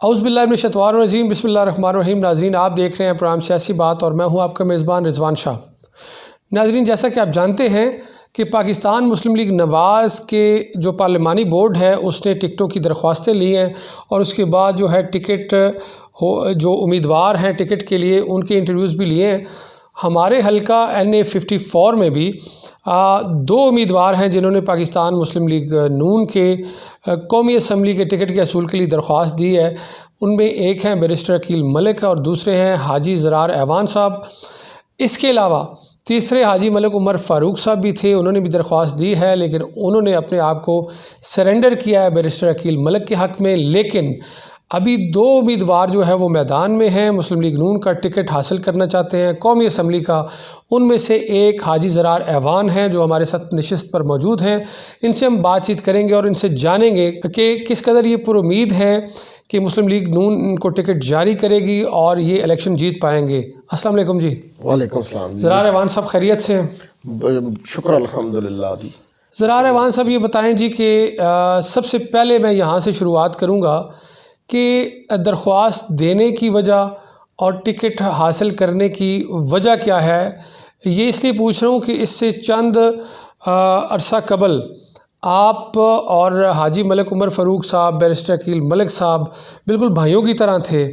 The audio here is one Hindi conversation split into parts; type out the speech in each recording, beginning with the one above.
औज़ुबिल्लाहिमिनश्शैतानिर्रजीम बिस्मिल्लाहिर्रहमानिर्रहीम। नाज़रीन, आप देख रहे हैं प्रोग्राम सियासी बात और मैं हूं आपका मेज़बान रिजवान शाह। नाज़रीन, जैसा कि आप जानते हैं कि पाकिस्तान मुस्लिम लीग नवाज़ के जो पार्लिमानी बोर्ड है उसने टिकटों की दरख्वास्तें ली हैं और उसके बाद जो है टिकट जो उम्मीदवार हैं टिकट के लिए उनके इंटरव्यूज़ भी लिए हैं। हमारे हल्का NA 54 में भी दो उम्मीदवार हैं जिन्होंने पाकिस्तान मुस्लिम लीग नून के कौमी असम्बली के टिकट के असूल के लिए दरख्वास्त दी है। उनमें एक हैं बैरिस्टर अकील मलिक और दूसरे हैं हाजी ज़रार ऐवान साहब। इसके अलावा तीसरे हाजी मलिक उमर फ़ारूक साहब भी थे, उन्होंने भी दरख्वास्त दी है, लेकिन उन्होंने अपने आप को सरेंडर किया है बैरिस्टर अकील मलिक के हक़ में। लेकिन अभी दो उम्मीदवार जो है वो मैदान में हैं, मुस्लिम लीग नून का टिकट हासिल करना चाहते हैं कौमी असम्बली का। उनमें से एक हाजी ज़रार ऐवान हैं जो हमारे साथ नशिस्त पर मौजूद हैं। इनसे हम बातचीत करेंगे और इनसे जानेंगे कि किस कदर ये पुरुमीद हैं कि मुस्लिम लीग नून इनको टिकट जारी करेगी और ये इलेक्शन जीत पाएंगे। अस्सलाम वालेकुम जी। वालेकुम सलाम। ज़रार ऐवान साहब खैरियत से हैं? शुक्र अल्हम्दुलिल्लाह जी। ज़रार ऐवान साहब ये बताएं जी कि सबसे पहले मैं यहाँ से शुरुआत करूँगा कि दरख्वास्त देने की वजह और टिकट हासिल करने की वजह क्या है। ये इसलिए पूछ रहा हूँ कि इससे चंद अरसा कबल आप और हाजी मलिक उमर फ़ारूक साहब, बैरिस्टर अकील मलिक साहब बिल्कुल भाइयों की तरह थे।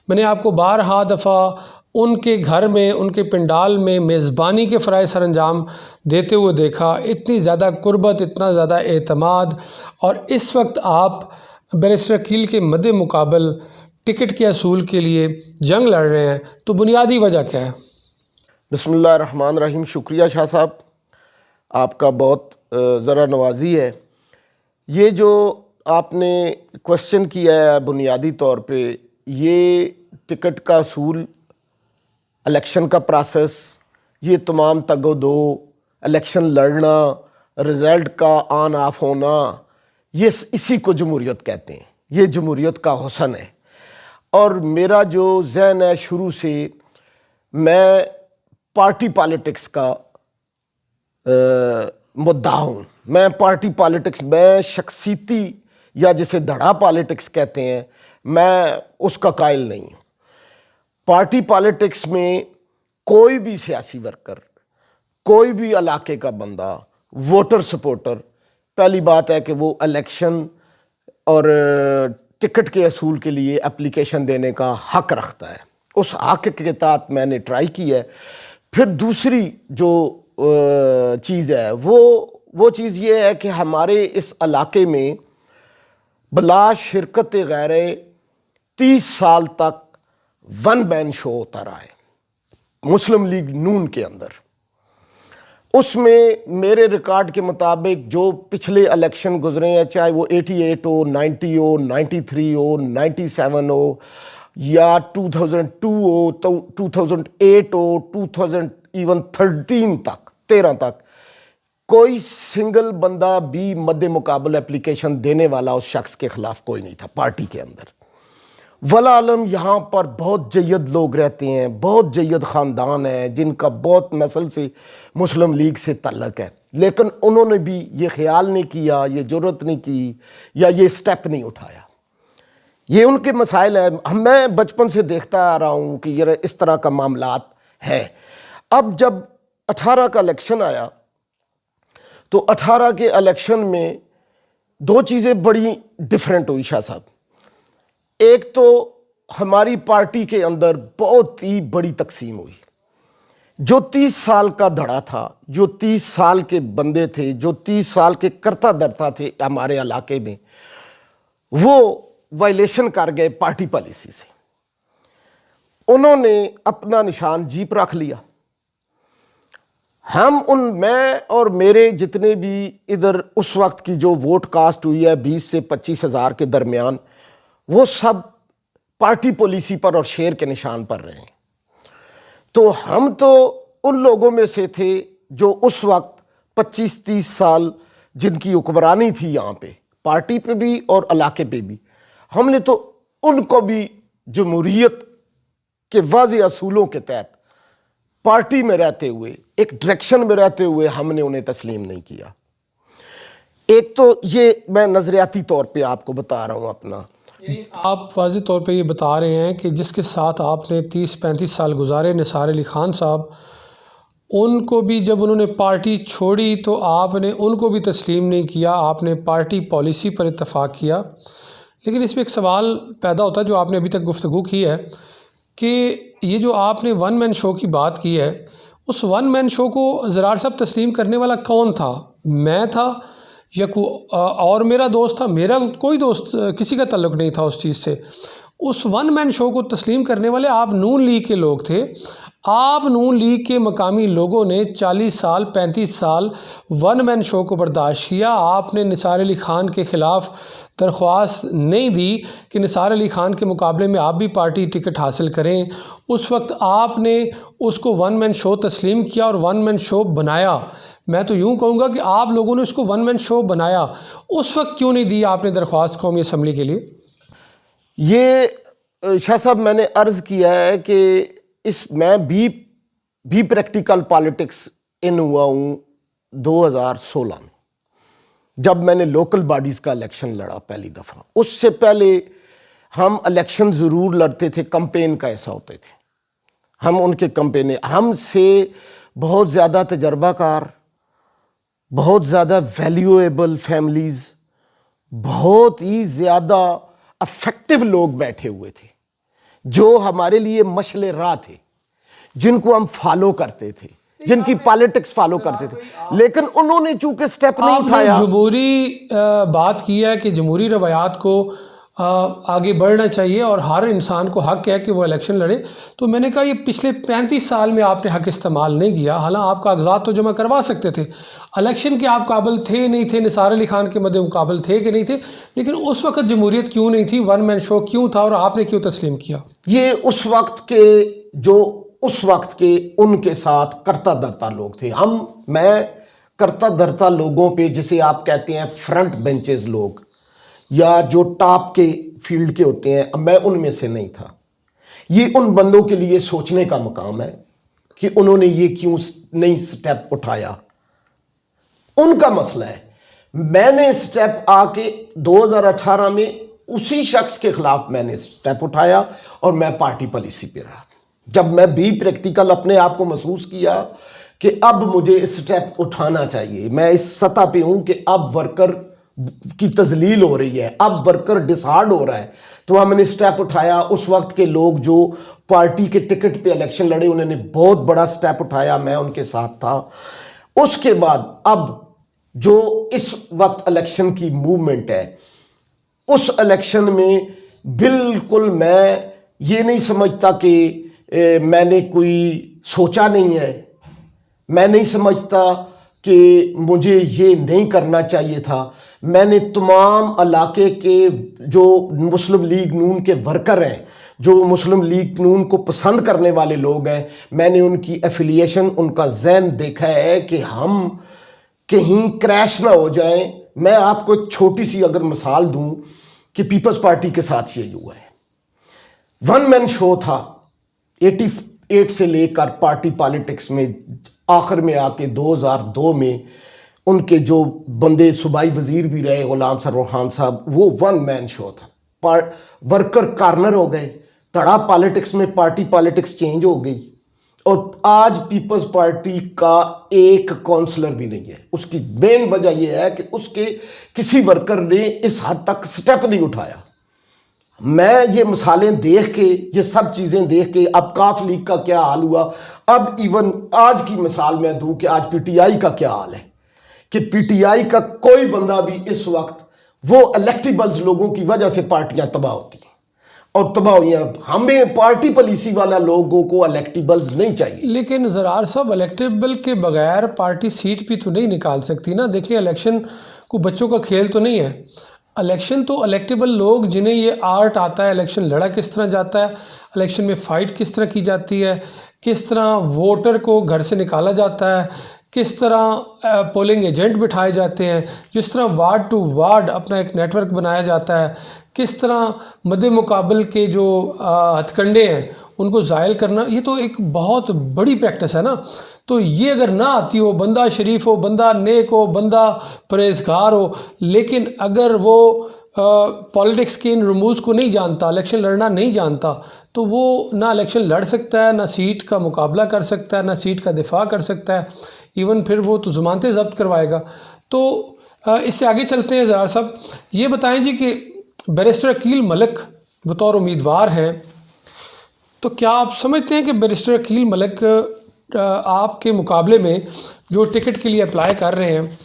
मैंने आपको बारहा दफ़ा उनके घर में, उनके पंडाल में मेज़बानी के फ़राइज़ सर अंजाम देते हुए देखा। इतनी ज़्यादा कुर्बत, इतना ज़्यादा एतमाद, और इस वक्त आप बैरिस्टर अकील के मद्दे मुकाबल टिकट के असूल के लिए जंग लड़ रहे हैं, तो बुनियादी वजह क्या है? बिस्मिल्लाहिर्रहमानिर्रहीम। शुक्रिया शाह साहब, आपका बहुत ज़रा नवाजी है। ये जो आपने क्वेश्चन किया है बुनियादी तौर पे, ये टिकट का असूल, इलेक्शन का प्रोसेस, ये तमाम तगो-दो, इलेक्शन लड़ना, रिज़ल्ट का ऑन ऑफ होना, ये इसी को जमहूरियत कहते हैं। ये जमहूरियत का हुस्न है। और मेरा जो ज़हन है शुरू से, मैं पार्टी पॉलिटिक्स का मुद्दा हूँ। मैं पार्टी पॉलिटिक्स में शख्सियती या जिसे धड़ा पॉलिटिक्स कहते हैं, मैं उसका कायल नहीं हूँ। पार्टी पॉलिटिक्स में कोई भी सियासी वर्कर, कोई भी इलाके का बंदा, वोटर सपोर्टर, पहली बात है कि वो इलेक्शन और टिकट के असूल के लिए एप्लीकेशन देने का हक़ रखता है। उस हक़ के तहत मैंने ट्राई की है। फिर दूसरी जो चीज़ है वो चीज़ ये है कि हमारे इस इलाके में बला शिरकत गैर 30 साल तक वन मैन शो होता रहा है मुस्लिम लीग नून के अंदर। उसमें मेरे रिकॉर्ड के मुताबिक जो पिछले इलेक्शन गुजरे हैं, चाहे वो 88 हो, 90 हो, 93 हो, 97 हो, या 2002 हो, तो 2008 हो, 2013 तक कोई सिंगल बंदा भी मद्दे मुकाबल एप्लीकेशन देने वाला उस शख्स के खिलाफ कोई नहीं था पार्टी के अंदर। वला आलम यहाँ पर बहुत जय्यद लोग रहते हैं, बहुत जय्यद ख़ानदान है जिनका बहुत नस्ल से मुस्लिम लीग से तल्लक है, लेकिन उन्होंने भी ये ख्याल नहीं किया, ये ज़रूरत नहीं की, या ये स्टेप नहीं उठाया। ये उनके मसाइल हैं। मैं बचपन से देखता आ रहा हूँ कि ये इस तरह का मामलात है। अब जब 18 का इलेक्शन आया तो 18 के इलेक्शन में दो चीज़ें बड़ी डिफरेंट हुई शाह साहब। एक तो हमारी पार्टी के अंदर बहुत ही बड़ी तकसीम हुई। जो 30 साल का धड़ा था, जो 30 साल के बंदे थे, जो 30 साल के करता धरता थे हमारे इलाके में, वो वायलेशन कर गए पार्टी पॉलिसी से। उन्होंने अपना निशान जीप रख लिया। मैं और मेरे जितने भी इधर उस वक्त की जो वोट कास्ट हुई है 20 से 25 हज़ार के दरमियान, वो सब पार्टी पॉलिसी पर और शेर के निशान पर रहे। तो हम तो उन लोगों में से थे जो उस वक्त 25-30 साल जिनकी हुक्मरानी थी यहाँ पे, पार्टी पे भी और इलाके पे भी, हमने तो उनको भी जमहूरियत के वाज़े असूलों के तहत पार्टी में रहते हुए, एक डायरेक्शन में रहते हुए, हमने उन्हें तस्लीम नहीं किया। एक तो ये मैं नज़रियाती तौर पे आपको बता रहा हूँ अपना। आप वाज़ेह तौर पे ये बता रहे हैं कि जिसके साथ आपने 30-35 साल गुजारे, निसार अली ख़ान साहब, उनको भी जब उन्होंने पार्टी छोड़ी तो आपने उनको भी तस्लीम नहीं किया, आपने पार्टी पॉलिसी पर इत्तफ़ाक़ किया। लेकिन इसमें एक सवाल पैदा होता है जो आपने अभी तक गुफ्तगू की है कि ये जो आपने वन मैन शो की बात की है, उस वन मैन शो को ज़रार साहब तस्लीम करने वाला कौन था? मैं था या और मेरा दोस्त था? मेरा कोई दोस्त, किसी का ताल्लुक़ नहीं था उस चीज़ से। उस वन मैन शो को तस्लीम करने वाले आप नून लीग के लोग थे। आप नून लीग के मकामी लोगों ने 40 साल 35 साल वन मैन शो को बर्दाश्त किया। आपने निसार अली ख़ान के ख़िलाफ़ दरख्वास्त नहीं दी कि निसार अली ख़ान के मुकाबले में आप भी पार्टी टिकट हासिल करें। उस वक्त आपने उसको वन मैन शो तस्लीम किया और वन मैन शो बनाया। मैं तो यूँ कहूँगा कि आप लोगों ने उसको वन मैन शो बनाया, उस वक्त क्यों नहीं दी आपने दरख्वास्त कौमी असम्बली के लिए? ये शाह साहब मैंने अर्ज़ किया है कि मैं भी प्रैक्टिकल पॉलिटिक्स इन हुआ हूँ 2016 में, जब मैंने लोकल बॉडीज़ का इलेक्शन लड़ा पहली दफ़ा। उससे पहले हम इलेक्शन ज़रूर लड़ते थे, कैंपेन का ऐसा होते थे, हम उनके कैंपेन, हमसे बहुत ज़्यादा तजर्बाकार, बहुत ज़्यादा वैल्यूएबल फैमिलीज़, बहुत ही ज़्यादा अफेक्टिव लोग बैठे हुए थे जो हमारे लिए मशले राह थे, जिनको हम फॉलो करते थे, जिनकी पॉलिटिक्स फॉलो करते थे। लेकिन उन्होंने चूंकि स्टेप नहीं उठाया। जमहूरी बात की है कि जमहूरी रवायात को आगे बढ़ना चाहिए और हर इंसान को हक़ है कि वो इलेक्शन लड़े। तो मैंने कहा ये पिछले 35 साल में आपने हक़ इस्तेमाल नहीं किया। हालांकि आप कागजात तो जमा करवा सकते थे, इलेक्शन के आप काबिल थे नहीं थे, निसार अली ख़ान के मद्दे मुकाबल थे कि नहीं थे, लेकिन उस वक्त जमहूरियत क्यों नहीं थी, वन मैन शो क्यों था और आपने क्यों तस्लीम किया? ये उस वक्त के उनके साथ करता धरता लोग थे। मैं करता धरता लोगों पे, जिसे आप कहते हैं फ्रंट बेंचेस लोग या जो टॉप के फील्ड के होते हैं, मैं उनमें से नहीं था। ये उन बंदों के लिए सोचने का मकाम है कि उन्होंने ये क्यों नहीं स्टेप उठाया, उनका मसला है। मैंने स्टेप आके 2018 में उसी शख्स के खिलाफ मैंने स्टेप उठाया और मैं पार्टी पॉलिसी पे रहा। जब मैं भी प्रैक्टिकल अपने आप को महसूस किया कि अब मुझे स्टेप उठाना चाहिए, मैं इस सतह पे हूं कि अब वर्कर की तजलील हो रही है, अब वर्कर डिसहार्ड हो रहा है, तो हमने स्टेप उठाया। उस वक्त के लोग जो पार्टी के टिकट पे इलेक्शन लड़े, उन्होंने बहुत बड़ा स्टेप उठाया, मैं उनके साथ था। उसके बाद अब जो इस वक्त इलेक्शन की मूवमेंट है, उस इलेक्शन में बिल्कुल मैं ये नहीं समझता कि मैंने कोई सोचा नहीं है, मैं नहीं समझता कि मुझे ये नहीं करना चाहिए था। मैंने तमाम इलाके के जो मुस्लिम लीग नून के वर्कर हैं, जो मुस्लिम लीग नून को पसंद करने वाले लोग हैं, मैंने उनकी एफिलिएशन, उनका ज़हन देखा है कि हम कहीं क्रैश ना हो जाएं। मैं आपको एक छोटी सी अगर मिसाल दूं कि पीपल्स पार्टी के साथ यही हुआ है। वन मैन शो था 88 से लेकर पार्टी पॉलिटिक्स में, आखिर में आके 2002 में उनके जो बंदे सूबाई वजीर भी रहे गुलाम सरवर खान साहब, वो वन मैन शो था। वर्कर कार्नर हो गए, तड़ा पॉलिटिक्स में पार्टी पॉलिटिक्स चेंज हो गई और आज पीपल्स पार्टी का एक काउंसलर भी नहीं है। उसकी मेन वजह यह है कि उसके किसी वर्कर ने इस हद तक स्टेप नहीं उठाया। मैं ये मिसालें देख के, ये सब चीज़ें देख के, अब काफ लीग का क्या हाल हुआ, अब इवन आज की मिसाल मैं दूं कि आज पीटीआई का क्या हाल है, कि पीटीआई का कोई बंदा भी इस वक्त, वो इलेक्टिबल्स लोगों की वजह से पार्टियां तबाह होती हैं और तबाह हुई हैं। हमें पार्टी पॉलिसी वाला लोगों को इलेक्टिबल्स नहीं चाहिए। लेकिन ज़रार साहब, इलेक्टिबल के बगैर पार्टी सीट भी तो नहीं निकाल सकती ना। देखिए, इलेक्शन को बच्चों का खेल तो नहीं है। इलेक्शन तो इलेक्टेबल लोग जिन्हें ये आर्ट आता है, इलेक्शन लड़ा किस तरह जाता है, इलेक्शन में फ़ाइट किस तरह की जाती है, किस तरह वोटर को घर से निकाला जाता है, किस तरह पोलिंग एजेंट बिठाए जाते हैं, जिस तरह वार्ड टू वार्ड अपना एक नेटवर्क बनाया जाता है, किस तरह मद्दे मुकाबल के जो हथकंडे हैं उनको ज़ायल करना, ये तो एक बहुत बड़ी प्रैक्टिस है ना। तो ये अगर ना आती हो, बंदा शरीफ हो, बंदा नेक हो, बंदा परहेज़गार हो, लेकिन अगर वो पॉलिटिक्स के इन रमूज़ को नहीं जानता, इलेक्शन लड़ना नहीं जानता, तो वो ना इलेक्शन लड़ सकता है, ना सीट का मुकाबला कर सकता है, ना सीट का दिफा कर सकता है, इवन फिर वो तो ज़मानतें ज़ब्त करवाएगा। तो इससे आगे चलते हैं। ज़रार साहब ये बताएं जी कि बैरिस्टर अकील मलिक बतौर उम्मीदवार हैं, तो क्या आप समझते हैं कि बैरिस्टर अकील मलिक आपके मुकाबले में जो टिकट के लिए अप्लाई कर रहे हैं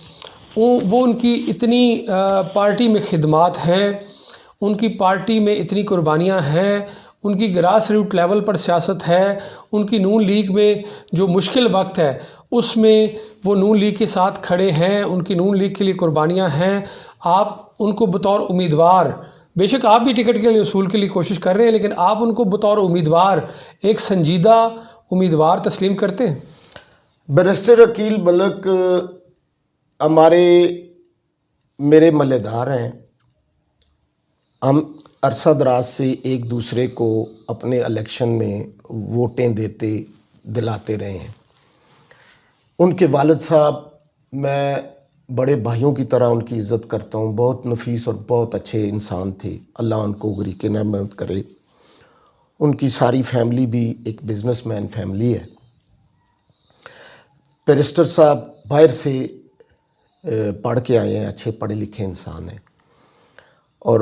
वो उनकी इतनी पार्टी में खिदमात हैं, उनकी पार्टी में इतनी कुर्बानियाँ हैं, उनकी ग्रास रूट लेवल पर सियासत है, उनकी नून लीग में जो मुश्किल वक्त है उसमें वो नून लीग के साथ खड़े हैं, उनकी नून लीग के लिए कुर्बानियाँ हैं, आप उनको बतौर उम्मीदवार, बेशक आप भी टिकट के लिए उसूल के लिए कोशिश कर रहे हैं, लेकिन आप उनको बतौर उम्मीदवार एक संजीदा उम्मीदवार तस्लीम करते हैं? बैरिस्टर अकील मलिक मेरे मल्लेदार हैं। हम अरसा दराज से एक दूसरे को अपने इलेक्शन में वोटें देते दिलाते रहे हैं। उनके वालिद साहब, मैं बड़े भाइयों की तरह उनकी इज़्ज़त करता हूँ। बहुत नफीस और बहुत अच्छे इंसान थे, अल्लाह उनको गरीक़ नेमत करे। उनकी सारी फैमिली भी एक बिज़नेसमैन फैमिली है। बैरिस्टर साहब बाहर से पढ़ के आए हैं, अच्छे पढ़े लिखे इंसान हैं और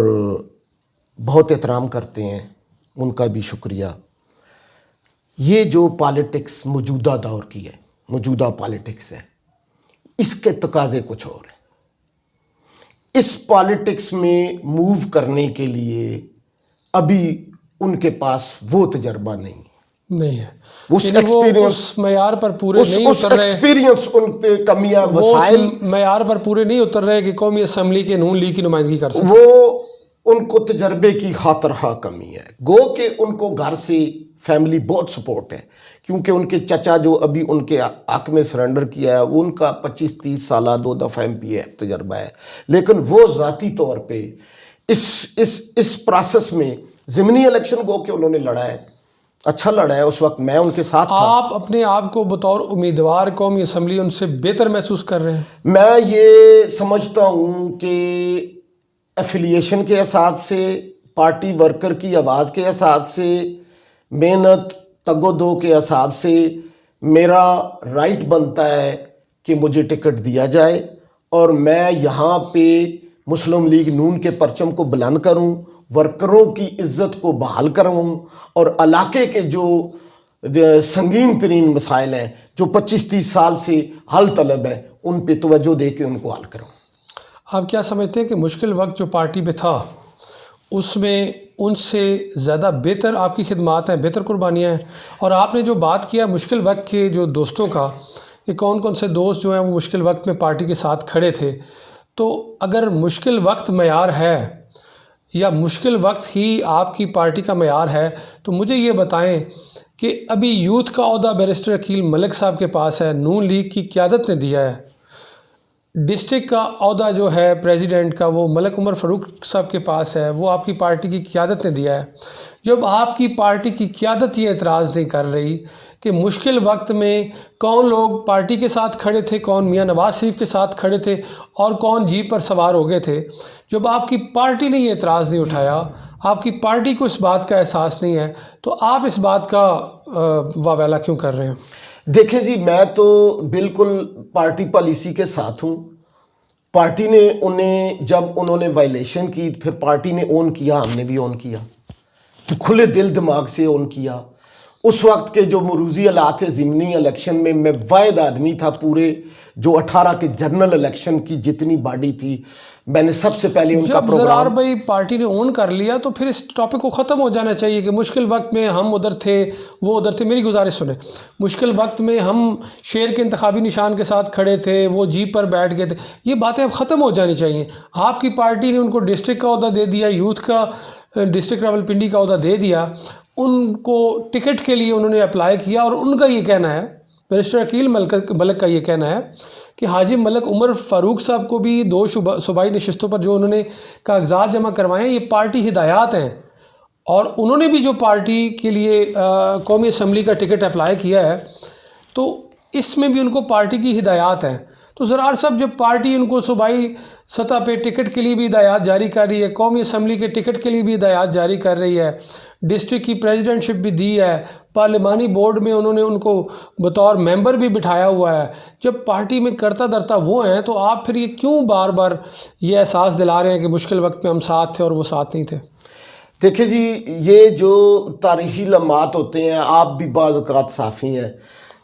बहुत एहतराम करते हैं, उनका भी शुक्रिया। ये जो पॉलिटिक्स मौजूदा दौर की है, मौजूदा पॉलिटिक्स है, इसके तकाज़े कुछ और हैं। इस पॉलिटिक्स में मूव करने के लिए अभी उनके पास वो तजर्बा नहीं है। उस एक्सपीरियंस मयार पर पूरे नहीं उतर रहे, एक्सपीरियंस उन पे कमियां, वसाइल मयार पर पूरे नहीं उतर रहे कि कौमी असम्बली के नून लीग की नुमाइंदगी कर सकें। वो उनको तजर्बे की खातरहा कमी है। गो के उनको घर से फैमिली बहुत सपोर्ट है, क्योंकि उनके चचा जो अभी उनके हक में सरेंडर किया है, वो उनका 25-30 साल 2 दफ़ा MP तजर्बा है, लेकिन वो ज़ाती तौर पे इस प्रोसेस में ज़मीनी इलेक्शन गो के उन्होंने लड़ा है, अच्छा लड़ा है। उस वक्त मैं उनके साथ था। आप अपने आप को बतौर उम्मीदवार कौमी असम्बली उनसे बेहतर महसूस कर रहे हैं? मैं ये समझता हूँ कि एफिलिएशन के हिसाब से, पार्टी वर्कर की आवाज़ के हिसाब से, मेहनत तगोदो के हिसाब से मेरा राइट बनता है कि मुझे टिकट दिया जाए और मैं यहाँ पे मुस्लिम लीग नून के परचम को बुलंद करूँ, वर्करों की इज़्ज़त को बहाल करूँ और इलाके के जो संगीन तरीन मसाइल हैं जो 25-30 साल से हल तलब है, उन पे तवज्जो दे के उनको हल करूँ। आप क्या समझते हैं कि मुश्किल वक्त जो पार्टी में था उसमें उनसे ज़्यादा बेहतर आपकी खिदमात हैं, बेहतर कुर्बानियाँ हैं? और आपने जो बात किया मुश्किल वक्त के जो दोस्तों का, कि कौन कौन से दोस्त जो हैं वो मुश्किल वक्त में पार्टी के साथ खड़े थे, तो अगर मुश्किल वक्त मयार है या मुश्किल वक्त ही आपकी पार्टी का मयार है, तो मुझे ये बताएं कि अभी यूथ का ओहदा बैरिस्टर अकील मलिक साहब के पास है, नून लीग की क़यादत ने दिया है। डिस्ट्रिक्ट का ओहदा जो है प्रेसिडेंट का वो मलिक उमर फ़ारूक साहब के पास है, वो आपकी पार्टी की क़यादत ने दिया है। जब आपकी पार्टी की क़यादत ये एतराज़ नहीं कर रही कि मुश्किल वक्त में कौन लोग पार्टी के साथ खड़े थे, कौन मियां नवाज़ शरीफ के साथ खड़े थे और कौन जीप पर सवार हो गए थे, जब आपकी पार्टी ने ये एतराज़ नहीं उठाया, आपकी पार्टी को इस बात का एहसास नहीं है, तो आप इस बात का वावेला क्यों कर रहे हैं? देखिए जी, मैं तो बिल्कुल पार्टी पॉलिसी के साथ हूँ। पार्टी ने उन्हें, जब उन्होंने वायलेशन की, फिर पार्टी ने ओन किया, हमने भी ओन किया, तो खुले दिल दिमाग से ओन किया। उस वक्त के जो मरूजी हालात थे ज़िमनी इलेक्शन में, मैं वाहिद आदमी था पूरे जो 18 के जनरल इलेक्शन की जितनी बॉडी थी, मैंने सबसे पहले उनका जब ज़रार भाई पार्टी ने ओन कर लिया तो फिर इस टॉपिक को ख़त्म हो जाना चाहिए कि मुश्किल वक्त में हम उधर थे, वो उधर थे। मेरी गुजारिश सुने, मुश्किल वक्त में हम शेर के इंतखाबी निशान के साथ खड़े थे, वो जीप पर बैठ गए थे, ये बातें अब ख़त्म हो जानी चाहिए। आपकी पार्टी ने उनको डिस्ट्रिक्ट का ओहदा दे दिया, यूथ का डिस्ट्रिक्ट रावलपिंडी का ओहदा दे दिया, उनको टिकट के लिए उन्होंने अप्लाई किया और उनका ये कहना है, बैरिस्टर अकील मलिक का ये कहना है कि हाजी मलिक उमर फ़ारूक साहब को भी 2 सूबाई नशिस्तों पर जो उन्होंने कागजात जमा करवाए हैं, ये पार्टी हिदायत हैं और उन्होंने भी जो पार्टी के लिए कौमी असम्बली का टिकट अप्लाई किया है, तो इसमें भी उनको पार्टी की हिदायत है। तो ज़रार साहब, जब पार्टी उनको सूबाई सतह पे टिकट के लिए भी हिदायत जारी कर रही है, कौमी असम्बली के टिकट के लिए भी हिदायत जारी कर रही है, डिस्ट्रिक्ट की प्रेसिडेंटशिप भी दी है, पार्लिमानी बोर्ड में उन्होंने उनको बतौर मेंबर भी बिठाया हुआ है, जब पार्टी में करता धरता वो हैं, तो आप फिर ये क्यों बार बार ये एहसास दिला रहे हैं कि मुश्किल वक्त में हम साथ थे और वो साथ नहीं थे? देखिए जी, ये जो तारीख़ी लम्हात होते हैं, आप भी बाज़ औक़ात साफ़ी हैं,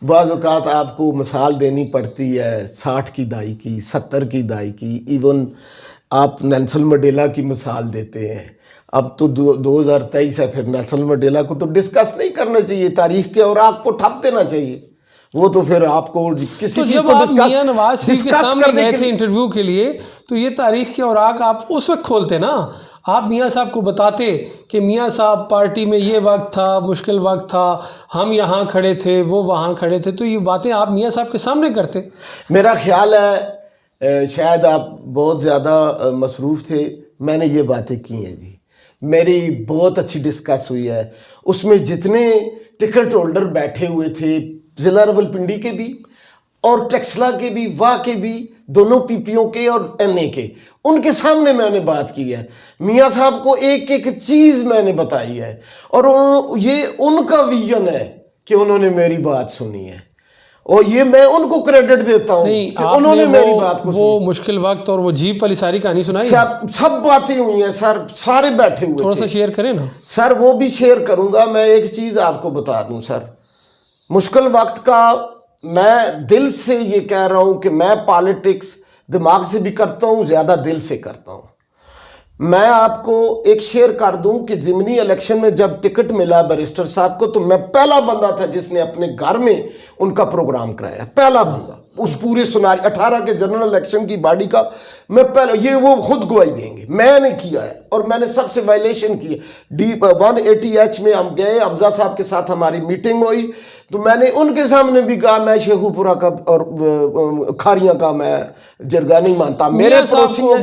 बाज़ औक़ात आपको मिसाल देनी पड़ती है 60 की दाई की, 70 की दाई की, इवन आप नेल्सन मंडेला की मिसाल देते हैं। अब तो 2023 है, फिर नेल्सन मंडेला को तो डिस्कस नहीं करना चाहिए तारीख़ के, और आपको ठप देना चाहिए। वो तो फिर आपको किसी चीज़ को डिस्कस, मियां नवाज शरीफ के सामने गए थे इंटरव्यू के लिए, तो ये तारीख़ के औराक आप उस वक्त खोलते ना, आप मियां साहब को बताते कि मियां साहब पार्टी में ये वक्त था, मुश्किल वक्त था, हम यहाँ खड़े थे, वो वहाँ खड़े थे, तो ये बातें आप मियां साहब के सामने करते। मेरा ख्याल है शायद आप बहुत ज़्यादा मसरूफ़ थे, मैंने ये बातें की हैं जी, मेरी बहुत अच्छी डिस्कस हुई है। उसमें जितने टिकट होल्डर बैठे हुए थे, ज़िला रावलपिंडी के भी और टेक्सला के भी, वाह के भी, दोनों पीपीओ के और एनए के, उनके सामने मैंने बात की है। मियां साहब को एक एक चीज़ मैंने बताई है, और ये उनका विजन है कि उन्होंने मेरी बात सुनी है, और ये मैं उनको क्रेडिट देता हूँ कि उन्होंने मेरी बात को वो मुश्किल वक्त और वो जीप वाली सारी कहानी सुनाई, सब बातें हुई हैं सर, सारे बैठे हुए। थोड़ा सा शेयर करें ना सर। वो भी शेयर करूँगा। मैं एक चीज़ आपको बता दूँ सर, मुश्किल वक्त का मैं दिल से ये कह रहा हूँ कि मैं पॉलिटिक्स दिमाग से भी करता हूँ, ज़्यादा दिल से करता हूँ। मैं आपको एक शेयर कर दूं कि ज़िमनी इलेक्शन में जब टिकट मिला बैरिस्टर साहब को, तो मैं पहला बंदा था जिसने अपने घर में उनका प्रोग्राम कराया, पहला बंदा उस पूरे सुनारी 18 के जनरल इलेक्शन की बॉडी का मैं पहले, ये वो खुद गवाही देंगे, मैंने किया है और मैंने सबसे वायलेशन की है। D180H में हम गए, हमजा साहब के साथ हमारी मीटिंग हुई, तो मैंने उनके सामने भी कहा मैं शेखुपुरा का और खारियां का मैं जरगा नहीं मानता। मेरे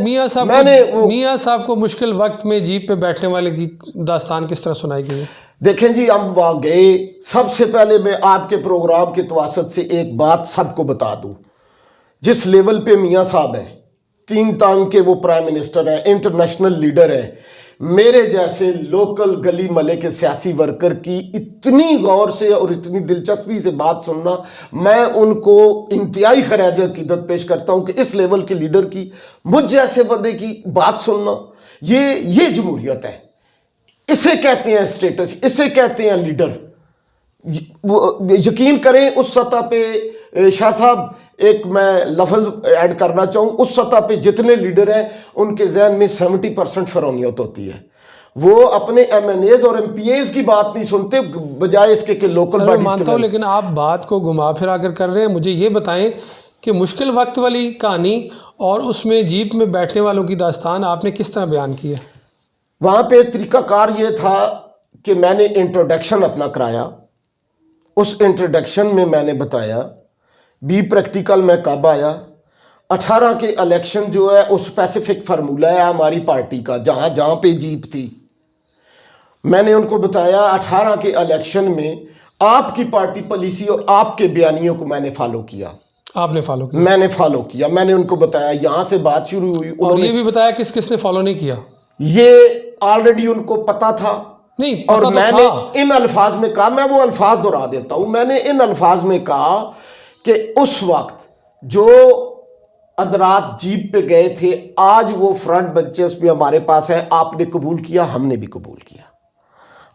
मियां साहब को मुश्किल वक्त में जीप पे बैठने वाले की दास्तान किस तरह सुनाई गई है? देखें जी, हम वहाँ गए, सबसे पहले मैं आपके प्रोग्राम के तवासत से एक बात सबको बता दूं, जिस लेवल पे मियां साहब हैं, 3 टाइम के वो प्राइम मिनिस्टर हैं, इंटरनेशनल लीडर हैं, मेरे जैसे लोकल गली मले के सियासी वर्कर की इतनी गौर से और इतनी दिलचस्पी से बात सुनना, मैं उनको इंतहाई खराज अकीदत पेश करता हूं कि इस लेवल के लीडर की, मुझ जैसे बंदे की बात सुनना, ये जमहूरियत है। इसे कहते हैं स्टेटस, इसे कहते हैं लीडर। यकीन करें उस सतह पे शाह साहब, एक मैं लफ्ज़ ऐड करना चाहूँ, उस सतह पे जितने लीडर हैं उनके जहन में 70% फ़िरौनियत होती है। वो अपने MNAs और MPAs की बात नहीं सुनते, बजाय इसके कि लोकल बॉडीज। मानता हूँ, लेकिन आप बात को घुमा फिरा कर रहे हैं। मुझे ये बताएं कि मुश्किल वक्त वाली कहानी और उसमें जीप में बैठने वालों की दास्तान आपने किस तरह बयान की है? वहाँ पे तरीक़ाकार ये था कि मैंने इंट्रोडक्शन अपना कराया। उस इंट्रोडक्शन में मैंने बताया बी प्रैक्टिकल में कब आया, 18 के इलेक्शन जो है वो स्पेसिफिक फार्मूला है हमारी पार्टी का, जहाँ जहाँ पे जीप थी। मैंने उनको बताया 18 के इलेक्शन में आपकी पार्टी पॉलिसी और आपके बयानियों को मैंने फॉलो किया। आपने फॉलो किया? मैंने फॉलो किया। मैंने उनको बताया, यहाँ से बात शुरू हुई। और ये भी बताया किस किसने फॉलो नहीं किया? ये ऑलरेडी उनको पता था। नहीं, और तो मैंने इन अल्फाज में कहा, मैं वो अल्फाज दोहरा देता हूं, मैंने इन अल्फाज में कहा कि उस वक्त जो हजरात जीप पे गए थे, आज वो फ्रंट बेंचेस पे हमारे पास है, आपने कबूल किया, हमने भी कबूल किया।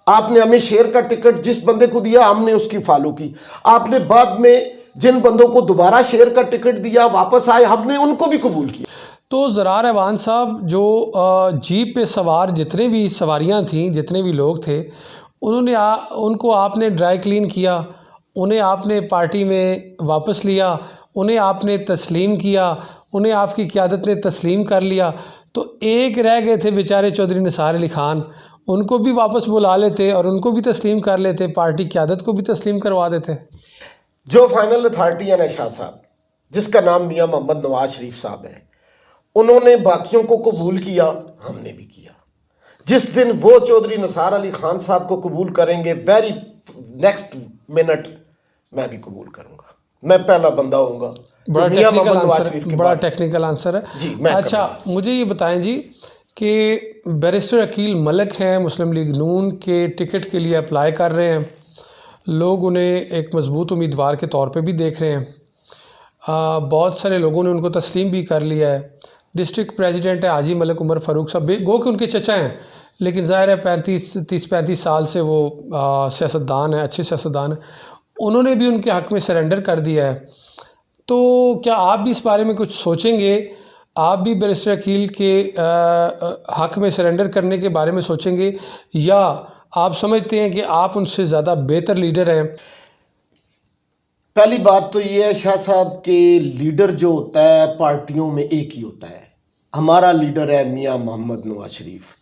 आपने हमें शेयर का टिकट जिस बंदे को दिया, हमने उसकी फॉलो की। आपने बाद में जिन बंदों को दोबारा शेयर का टिकट दिया, वापस आए, हमने उनको भी कबूल किया। तो ज़रार अहवान साहब, जो जीप पे सवार जितने भी सवारियां थीं, जितने भी लोग थे, उनको आपने ड्राई क्लीन किया, उन्हें आपने पार्टी में वापस लिया, उन्हें आपने तस्लीम किया, उन्हें आपकी क़यादत ने तस्लीम कर लिया। तो एक रह गए थे बेचारे चौधरी निसार अली खान, उनको भी वापस बुला लेते और उनको भी तस्लीम कर लेते, पार्टी क़यादत को भी तस्लीम करवा देते। जो फाइनल अथॉरिटी है शाह साहब, जिसका नाम मियां मोहम्मद नवाज शरीफ साहब है, उन्होंने बाकियों को कबूल किया, हमने भी किया। जिस दिन वो चौधरी निसार अली खान साहब को कबूल करेंगे, वेरी नेक्स्ट मिनट मैं भी कबूल करूंगा। मैं पहला बंदा होऊंगा बड़ा जो मियां टेक्निकल मोहम्मद नवाज आंसर शरीफ है, के बड़ा बाद। टेक्निकल आंसर है। जी, मैं अच्छा, मुझे ये बताएं जी कि बैरिस्टर अकील मलिक हैं, मुस्लिम लीग नून के टिकट के लिए अप्लाई कर रहे हैं, लोग उन्हें एक मजबूत उम्मीदवार के तौर पे भी देख रहे हैं। बहुत सारे लोगों ने उनको तस्लीम भी कर लिया है। डिस्ट्रिक्ट प्रेसिडेंट है हाजी मलिक उमर फ़ारूक साहब, गो कि उनके चचा हैं, लेकिन ज़ाहिर है 35 साल से वो सियासतदान है, अच्छे सियासतदान हैं। उन्होंने भी उनके हक़ में सरेंडर कर दिया है। तो क्या आप भी इस बारे में कुछ सोचेंगे? आप भी बैरिस्टर अकील के हक़ में सरेंडर करने के बारे में सोचेंगे, या आप समझते हैं कि आप उनसे ज़्यादा बेहतर लीडर हैं? पहली बात तो ये है शाह साहब के लीडर जो होता है पार्टियों में एक ही होता है। हमारा लीडर है मियां मोहम्मद नवाज शरीफ।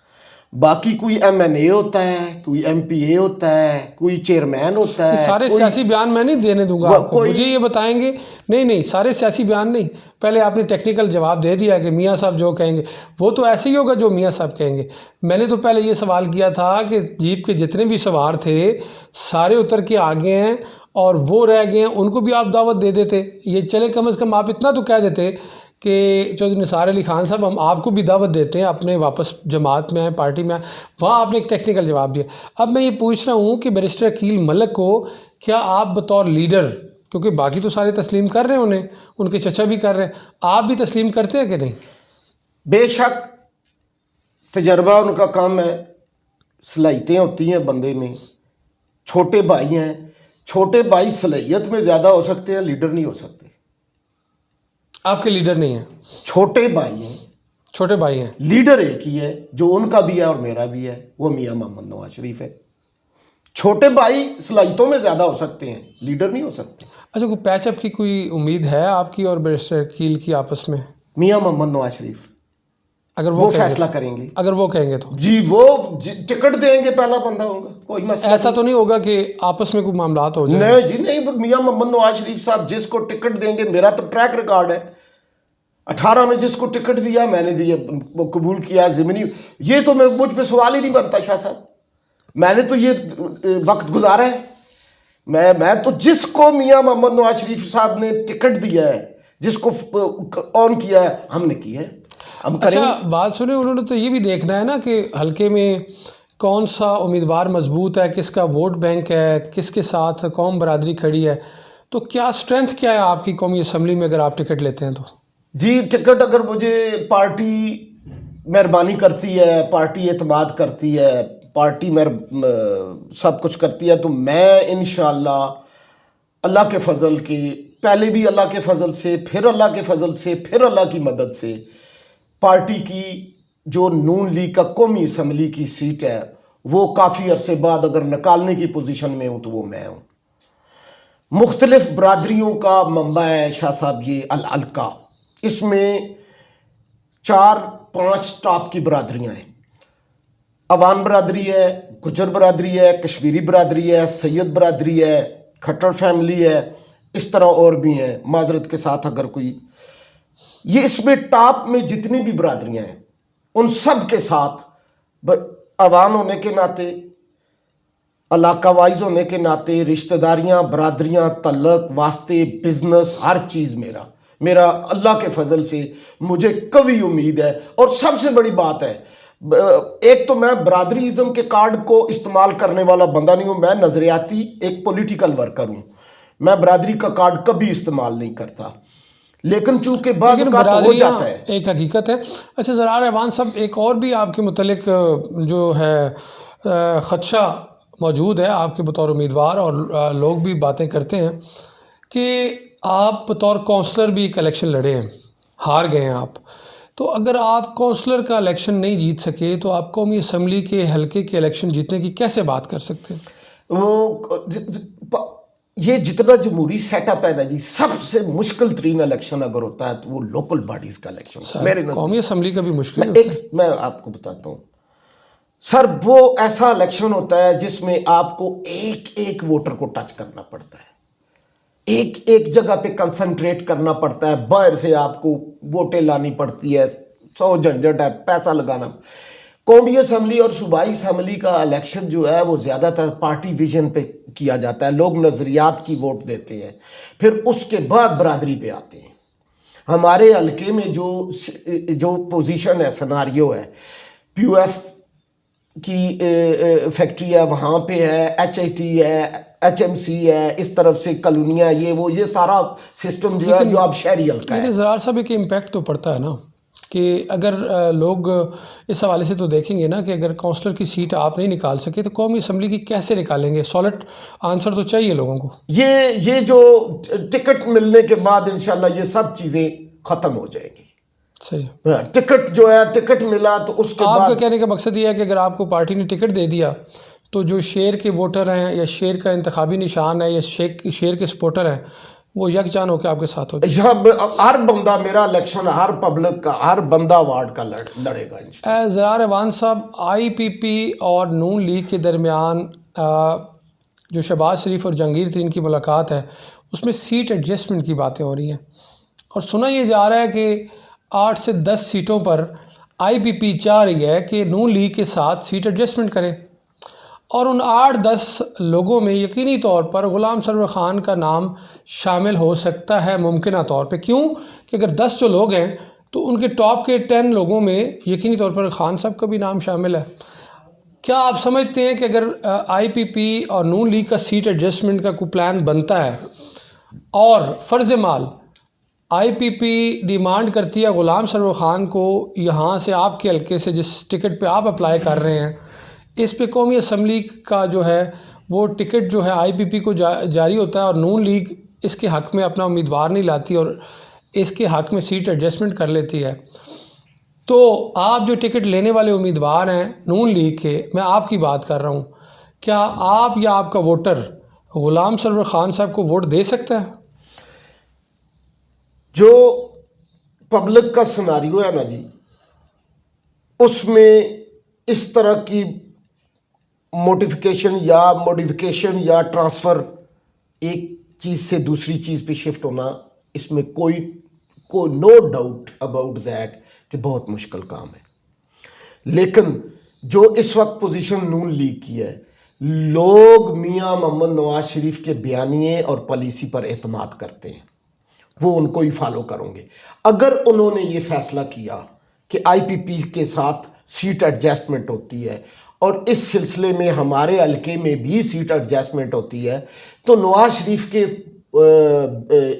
बाकी कोई एमएनए होता है, कोई एमपीए होता है, कोई चेयरमैन होता ये है, सारे कोई सियासी बयान मैं नहीं देने दूंगा आपको, कोई मुझे ये बताएंगे। नहीं नहीं, सारे सियासी बयान नहीं, पहले आपने टेक्निकल जवाब दे दिया कि मियां साहब जो कहेंगे वो तो ऐसे ही होगा जो मियां साहब कहेंगे। मैंने तो पहले ये सवाल किया था कि जीप के जितने भी सवार थे सारे उतर के आ गए हैं और वो रह गए हैं, उनको भी आप दावत दे देते। ये चले कम से कम आप इतना तो कह देते कि चौधरी निसार अली खान साहब हम आपको भी दावत देते हैं, अपने वापस जमात में आए, पार्टी में आए। वहाँ आपने एक टेक्निकल जवाब दिया। अब मैं ये पूछ रहा हूँ कि बैरिस्टर अकील मलिक को क्या आप बतौर लीडर, क्योंकि बाकी तो सारे तस्लीम कर रहे हैं उन्हें, उनके चचा भी कर रहे हैं, आप भी तस्लीम करते हैं कि नहीं? बेशक तजर्बा उनका कम है, सलाहियतें होती हैं बंदे में, छोटे भाई हैं, छोटे भाई सलाहियत में ज़्यादा हो सकते हैं, लीडर नहीं हो सकते। आपके लीडर नहीं हैं? छोटे भाई हैं, छोटे भाई हैं। लीडर एक ही है जो उनका भी है और मेरा भी है, वो मियां मोहम्मद नवाज शरीफ है। छोटे भाई सलाहियतों में ज़्यादा हो सकते हैं, लीडर नहीं हो सकते। अच्छा, कोई पैचअप की कोई उम्मीद है आपकी और बैरिस्टर अकील की आपस में? मियां मोहम्मद नवाज शरीफ अगर वो कहेंगे फैसला करेंगे। अगर वो कहेंगे तो जी, वो टिकट देंगे, पहला बंदा होगा, कोई मसला ऐसा तो नहीं होगा कि आपस में कोई मामलात हो जाए? नहीं जी नहीं। मियां मोहम्मद नवाज शरीफ साहब जिसको टिकट देंगे, मेरा तो ट्रैक रिकॉर्ड है, 18 में जिसको टिकट दिया मैंने दिया, वो कबूल किया ज़िमनी। ये तो मैं मुझ पे सवाल ही नहीं बनता शाह साहब, मैंने तो ये वक्त गुजारा है। मैं तो जिसको मियां मोहम्मद नवाज शरीफ साहब ने टिकट दिया है, जिसको ऑन किया है, हमने किया है, हम करेंगे। अच्छा, बात सुने, उन्होंने तो ये भी देखना है ना कि हल्के में कौन सा उम्मीदवार मजबूत है, किसका वोट बैंक है, किसके साथ कौम बरादरी खड़ी है। तो क्या स्ट्रेंथ क्या है आपकी कौमी असम्बली में अगर आप टिकट लेते हैं तो? जी, टिकट अगर मुझे पार्टी मेहरबानी करती है, पार्टी एतमाद करती है, पार्टी सब कुछ करती है, तो मैं इंशाअल्लाह अल्लाह के फ़ज़ल के, पहले भी अल्लाह के फ़ज़ल से, फिर अल्लाह के फ़ज़ल से, फिर अल्लाह की मदद से पार्टी की जो नून लीग का कौमी असम्बली की सीट है वो काफ़ी अरसे बाद अगर निकालने की पोजीशन में हूँ तो वो मैं हूँ। मुख्तलिफ बरादरियों का मम्बा है शाह साहब ये अल-अलका, इसमें 4-5 टॉप की बरादरियाँ हैं। अवान बरादरी है, गुजर बरादरी है, कश्मीरी बरादरी है, सैयद बरादरी है, खट्टर फैमिली है, इस तरह और भी हैं। माजरत के साथ अगर कोई ये इसमें टॉप में जितनी भी बरादरियाँ हैं उन सब के साथ अवान होने के नाते, इलाका वाइज होने के नाते, रिश्तेदारियाँ, बरादरियाँ, तल्लक, वास्ते, बिजनेस, हर चीज़ मेरा अल्लाह के फजल से मुझे कभी उम्मीद है। और सबसे बड़ी बात है, एक तो मैं बरादरीज़म के कार्ड को इस्तेमाल करने वाला बंदा नहीं हूँ, मैं नज़रियाती एक पॉलिटिकल वर्कर हूँ, मैं बरादरी का कार्ड कभी इस्तेमाल नहीं करता, लेकिन चूंकि बाज़ औक़ात हो जाता है। एक हकीकत है। अच्छा ज़रार अहमान साहब, एक और भी आपके मुतल्लिक जो है ख़दशा मौजूद है आपके बतौर उम्मीदवार, और लोग भी बातें करते हैं कि आप बतौर काउंसलर भी एक इलेक्शन लड़े हैं, हार गए हैं आप। तो अगर आप काउंसलर का इलेक्शन नहीं जीत सके तो आप कौमी असम्बली के हल्के के इलेक्शन जीतने की कैसे बात कर सकते हैं? वो ये जितना जमहूरी सेटअप है ना जी, सबसे मुश्किल तरीन इलेक्शन अगर होता है तो वो लोकल बॉडीज़ का इलेक्शन मेरे नज़र। कौमी असम्बली का भी मुश्किल है। मैं आपको बताता हूँ सर, वो ऐसा इलेक्शन होता है जिसमें आपको एक एक वोटर को टच करना पड़ता है, एक एक जगह पे कंसंट्रेट करना पड़ता है, बाहर से आपको वोटें लानी पड़ती है, 100 झंझट है, पैसा लगाना। कौमी असम्बली और सूबाई असम्बली का इलेक्शन जो है वो ज़्यादातर पार्टी विजन पे किया जाता है, लोग नज़रियात की वोट देते हैं, फिर उसके बाद बरादरी पे आते हैं। हमारे हल्के में जो पोजीशन है, सिनारियो है, PUF की फैक्ट्री है वहाँ पे है, HIT है, HMC है, इस तरफ से कॉलोनियाँ, ये सारा सिस्टम जो है जो अब शहरी हल्का है। लेकिन ज़रार साहब एक इम्पैक्ट तो पड़ता है ना कि अगर लोग इस हवाले से तो देखेंगे ना कि अगर काउंसलर की सीट आप नहीं निकाल सके तो कौमी असम्बली की कैसे निकालेंगे? सॉलिड आंसर तो चाहिए लोगों को। ये जो टिकट मिलने के बाद इंशाल्लाह ये सब चीज़ें ख़त्म हो जाएगी। सही। टिकट जो है, टिकट मिला तो उसके आपका बाद कहने का मकसद ये है कि अगर आपको पार्टी ने टिकट दे दिया तो जो शेर के वोटर हैं या शेर का इंतखाबी निशान है या शेर के सपोर्टर हैं वो यकजान होकर आपके साथ होते हर बंदा, मेरा इलेक्शन हर पब्लिक का, हर बंदा वार्ड का लड़ेगा इंशाल्लाह। ज़रार अवान साहब, IPP और नून लीग के दरमियान जो शहबाज शरीफ और जहांगीर तरीन की मुलाकात है उसमें सीट एडजस्टमेंट की बातें हो रही हैं और सुना ये जा रहा है कि 8 से 10 सीटों पर IPP चाह रही है कि नून लीग के साथ सीट एडजस्टमेंट करें और उन 8-10 लोगों में यकीनी तौर पर ग़ुलाम सरवर ख़ान का नाम शामिल हो सकता है मुमकिना तौर पे। क्यों कि अगर 10 जो लोग हैं तो उनके टॉप के 10 लोगों में यकीनी तौर पर ख़ान साहब का भी नाम शामिल है। क्या आप समझते हैं कि अगर IPP और नून लीग का सीट एडजस्टमेंट का कोई प्लान बनता है और फ़र्ज़ माल IPP डिमांड करती है ग़ुलाम सरवर ख़ान को यहाँ से आपके हल्के से जिस टिकट पे आप अप्लाई कर रहे हैं इस पे कौमी असम्बली का जो है वो टिकट जो है IPP को जारी होता है और नून लीग इसके हक़ में अपना उम्मीदवार नहीं लाती और इसके हक़ में सीट एडजस्टमेंट कर लेती है, तो आप जो टिकट लेने वाले उम्मीदवार हैं नून लीग के, मैं आपकी बात कर रहा हूँ, क्या आप या आपका वोटर ग़ुलाम सरवर ख़ान साहब को वोट दे सकता है? जो पब्लिक का सिनारियो है ना जी, उसमें इस तरह की मॉडिफिकेशन या ट्रांसफ़र एक चीज़ से दूसरी चीज़ पे शिफ्ट होना, इसमें कोई नो डाउट अबाउट दैट कि बहुत मुश्किल काम है। लेकिन जो इस वक्त पोजीशन नून लीग की है, लोग मियां मोहम्मद नवाज शरीफ के बयानिए और पॉलिसी पर एतमाद करते हैं, वो उनको ही फॉलो करेंगे। अगर उन्होंने ये फैसला किया कि IPP के साथ सीट एडजस्टमेंट होती है और इस सिलसिले में हमारे हल्के में भी सीट एडजस्टमेंट होती है, तो नवाज शरीफ के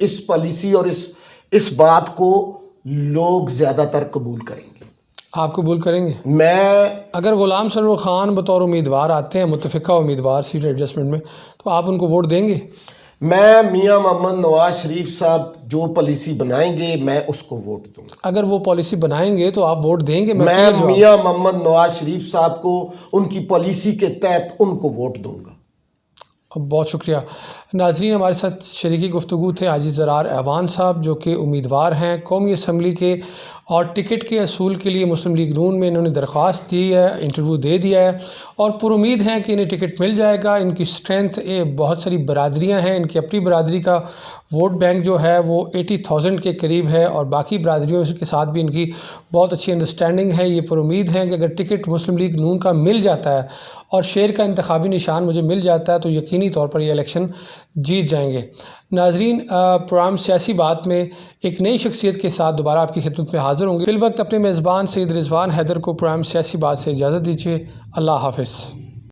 इस पॉलिसी और इस बात को लोग ज़्यादातर कबूल करेंगे। आप कबूल करेंगे? मैं अगर ग़ुलाम सरवर ख़ान बतौर उम्मीदवार आते हैं, मुतफ़िका उम्मीदवार सीट एडजस्टमेंट में, तो आप उनको वोट देंगे? मैं मियां मोहम्मद नवाज शरीफ साहब जो पॉलिसी बनाएंगे मैं उसको वोट दूंगा। अगर वो पॉलिसी बनाएंगे तो आप वोट देंगे? मैं मियां मोहम्मद नवाज शरीफ साहब को उनकी पॉलिसी के तहत उनको वोट दूंगा। बहुत शुक्रिया। नाज़रीन, हमारे साथ शरीकी गुफ्तगू थे हाजी ज़रार अवान साहब जो कि उम्मीदवार हैं कौमी असम्बली के और टिकट के असूल के लिए मुस्लिम लीग नून में इन्होंने दरख्वास्त दी है, इंटरव्यू दे दिया है और पुरुमीद हैं कि इन्हें टिकट मिल जाएगा। इनकी स्ट्रेंथ बहुत सारी बरादरियाँ हैं, इनकी अपनी बरादरी का वोट बैंक जो है वो 80,000 के करीब है और बाकी बरादरियों के साथ भी इनकी बहुत अच्छी अंडरस्टैंडिंग है। ये पुरुमीद हैं कि अगर टिकट मुस्लिम लीग नून का मिल जाता है और शेर का इंतखाबी निशान मुझे मिल जाता है तो यकीनी तौर पर यह इलेक्शन जीत जाएंगे। नाजरीन, प्रोग्राम सियासी बात में एक नई शख्सियत के साथ दोबारा आपकी खिदमत में हाज़िर होंगे। फिल वक्त अपने मेज़बान सैयद रिजवान हैदर को प्रोग्राम सियासी बात से इजाज़त दीजिए। अल्लाह हाफ़िज़।